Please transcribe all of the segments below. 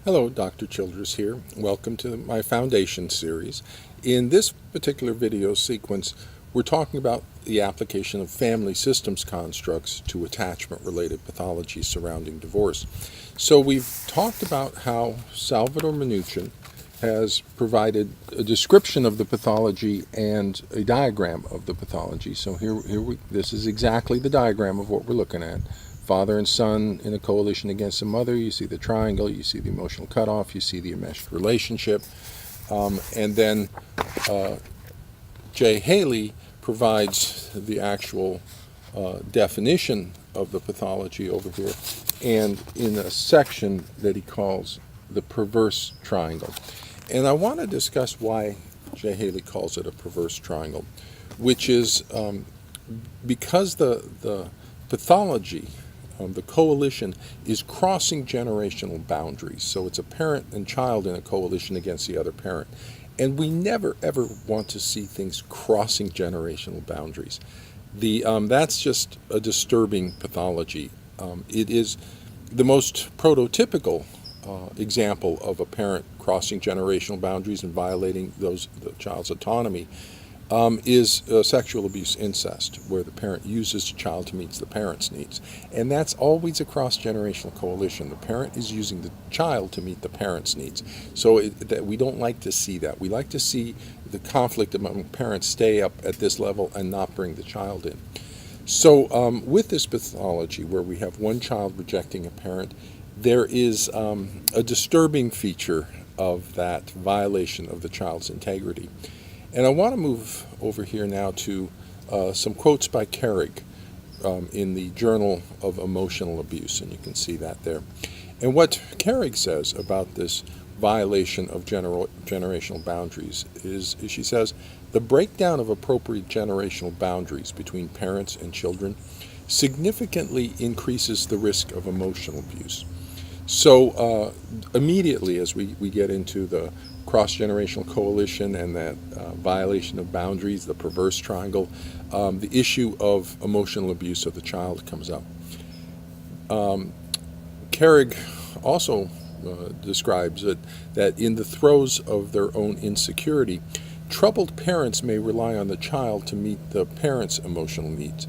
Hello, Dr. Childress here. Welcome to my Foundation series. In this particular video sequence, we're talking about the application of family systems constructs to attachment-related pathology surrounding divorce. So we've talked about how Salvador Minuchin has provided a description of the pathology and a diagram of the pathology. So this is exactly the diagram of what we're looking at. Father and son in a coalition against the mother. You see the triangle, you see the emotional cutoff, you see the enmeshed relationship. And then Jay Haley provides the actual definition of the pathology over here, and in a section that he calls the perverse triangle. And I want to discuss why Jay Haley calls it a perverse triangle, which is because the pathology, the coalition, is crossing generational boundaries. So it's a parent and child in a coalition against the other parent. And we never, ever want to see things crossing generational boundaries. That's just a disturbing pathology. It is the most prototypical example of a parent crossing generational boundaries and violating the child's autonomy is sexual abuse incest, where the parent uses the child to meet the parent's needs. And that's always a cross-generational coalition. The parent is using the child to meet the parent's needs. So that we don't like to see that. We like to see the conflict among parents stay up at this level and not bring the child in. So with this pathology, where we have one child rejecting a parent, there is a disturbing feature of that violation of the child's integrity. And I want to move over here now to some quotes by Carrig in the Journal of Emotional Abuse, and you can see that there. And what Carrig says about this violation of generational boundaries is she says, the breakdown of appropriate generational boundaries between parents and children significantly increases the risk of emotional abuse. So immediately as we get into the cross-generational coalition and that violation of boundaries, the perverse triangle, the issue of emotional abuse of the child comes up. Carrig also describes that in the throes of their own insecurity, troubled parents may rely on the child to meet the parent's emotional needs,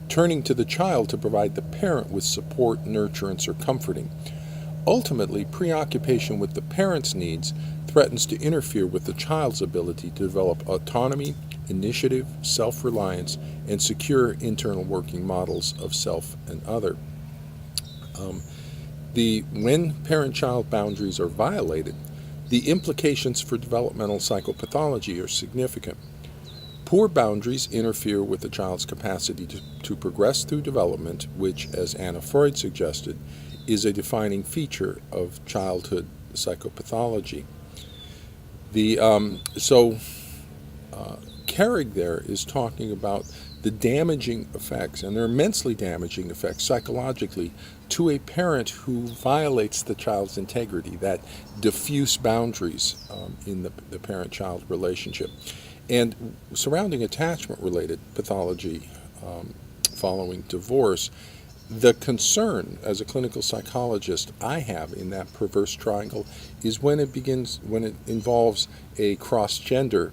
turning to the child to provide the parent with support, nurturance, or comforting. Ultimately, preoccupation with the parent's needs threatens to interfere with the child's ability to develop autonomy, initiative, self-reliance, and secure internal working models of self and other. When parent-child boundaries are violated, the implications for developmental psychopathology are significant. Poor boundaries interfere with the child's capacity to progress through development, which, as Anna Freud suggested, is a defining feature of childhood psychopathology. Carrig there is talking about the damaging effects, and they're immensely damaging effects psychologically, to a parent who violates the child's integrity, that diffuse boundaries in the parent-child relationship. And surrounding attachment-related pathology following divorce, the concern as a clinical psychologist I have in that perverse triangle is when it involves a cross-gender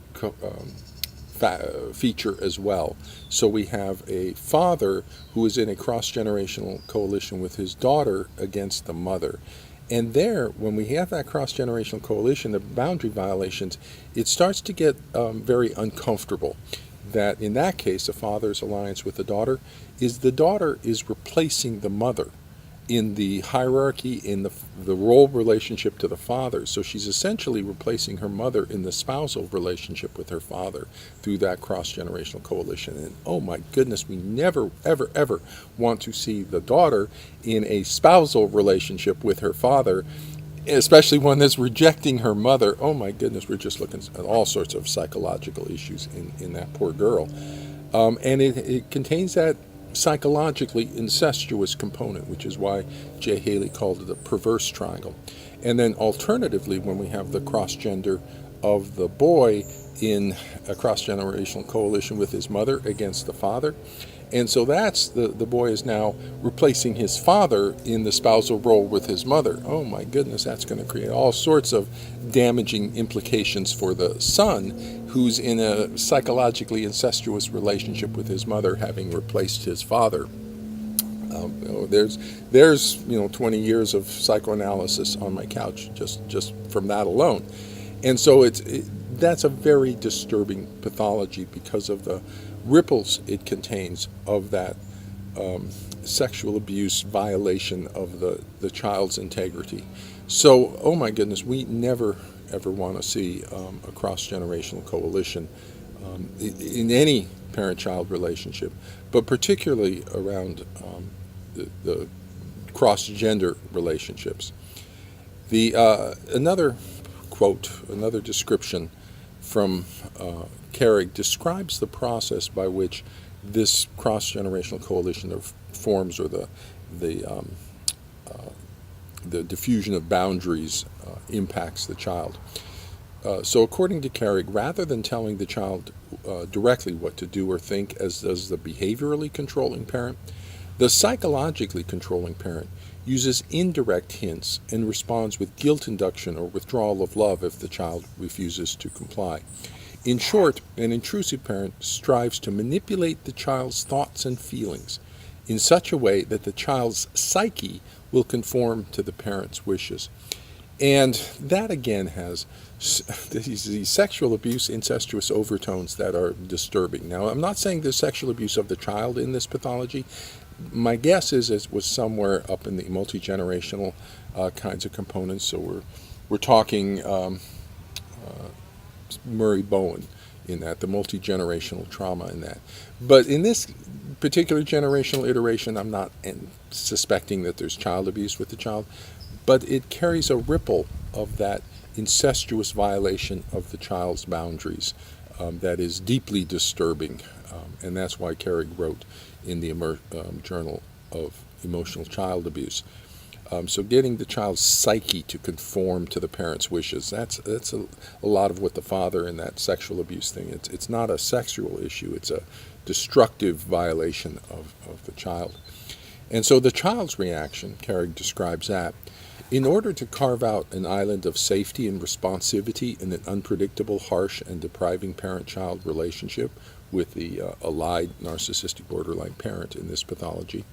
feature as well. So we have a father who is in a cross-generational coalition with his daughter against the mother. And there, when we have that cross-generational coalition, the boundary violations, it starts to get very uncomfortable. That in that case, a father's alliance with the daughter is replacing the mother in the hierarchy, in the role relationship to the father. So she's essentially replacing her mother in the spousal relationship with her father through that cross-generational coalition. And oh my goodness, we never, ever, ever want to see the daughter in a spousal relationship with her father, especially one that's rejecting her mother. Oh my goodness, we're just looking at all sorts of psychological issues in that poor girl. And it contains that psychologically incestuous component, which is why Jay Haley called it a perverse triangle. And then alternatively, when we have the cross-gender of the boy in a cross-generational coalition with his mother against the father, And so that's the boy is now replacing his father in the spousal role with his mother. Oh my goodness, that's going to create all sorts of damaging implications for the son, who's in a psychologically incestuous relationship with his mother, having replaced his father. There's 20 years of psychoanalysis on my couch just from that alone. And so that's a very disturbing pathology because of the ripples it contains of that sexual abuse violation of the child's integrity. So, oh my goodness, we never ever want to see a cross-generational coalition in any parent-child relationship, but particularly around the cross-gender relationships. Another quote, another description from Carrig describes the process by which this cross-generational coalition of forms, or the diffusion of boundaries, impacts the child. So according to Carrig, rather than telling the child directly what to do or think, as does the behaviorally controlling parent, the psychologically controlling parent uses indirect hints and responds with guilt induction or withdrawal of love if the child refuses to comply. In short, an intrusive parent strives to manipulate the child's thoughts and feelings in such a way that the child's psyche will conform to the parent's wishes. And that again has these sexual abuse, incestuous overtones that are disturbing. Now, I'm not saying there's sexual abuse of the child in this pathology. My guess is it was somewhere up in the multi-generational kinds of components. So we're talking Murray Bowen in that, the multi-generational trauma in that. But in this particular generational iteration, I'm not suspecting that there's child abuse with the child, but it carries a ripple of that incestuous violation of the child's boundaries that is deeply disturbing. And that's why Carrig wrote in the Journal of Emotional Child Abuse. So getting the child's psyche to conform to the parent's wishes, that's a lot of what the father in that sexual abuse thing, it's not a sexual issue, it's a destructive violation of the child. And so the child's reaction, Carrig describes that, in order to carve out an island of safety and responsivity in an unpredictable, harsh, and depriving parent-child relationship with the allied narcissistic borderline parent in this pathology,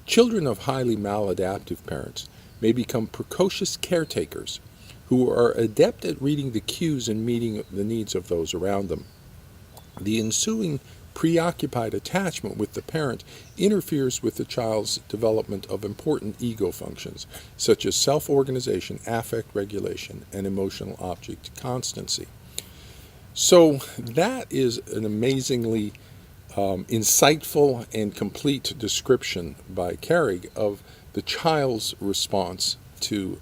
children of highly maladaptive parents may become precocious caretakers who are adept at reading the cues and meeting the needs of those around them. The ensuing preoccupied attachment with the parent interferes with the child's development of important ego functions, such as self-organization, affect regulation, and emotional object constancy. So that is an amazingly insightful and complete description by Carrig of the child's response to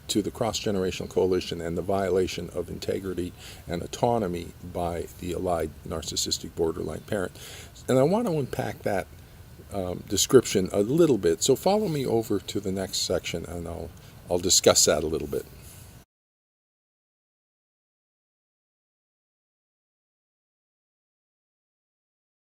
the cross-generational coalition and the violation of integrity and autonomy by the allied narcissistic borderline parent. And I want to unpack that description a little bit. So follow me over to the next section and I'll discuss that a little bit.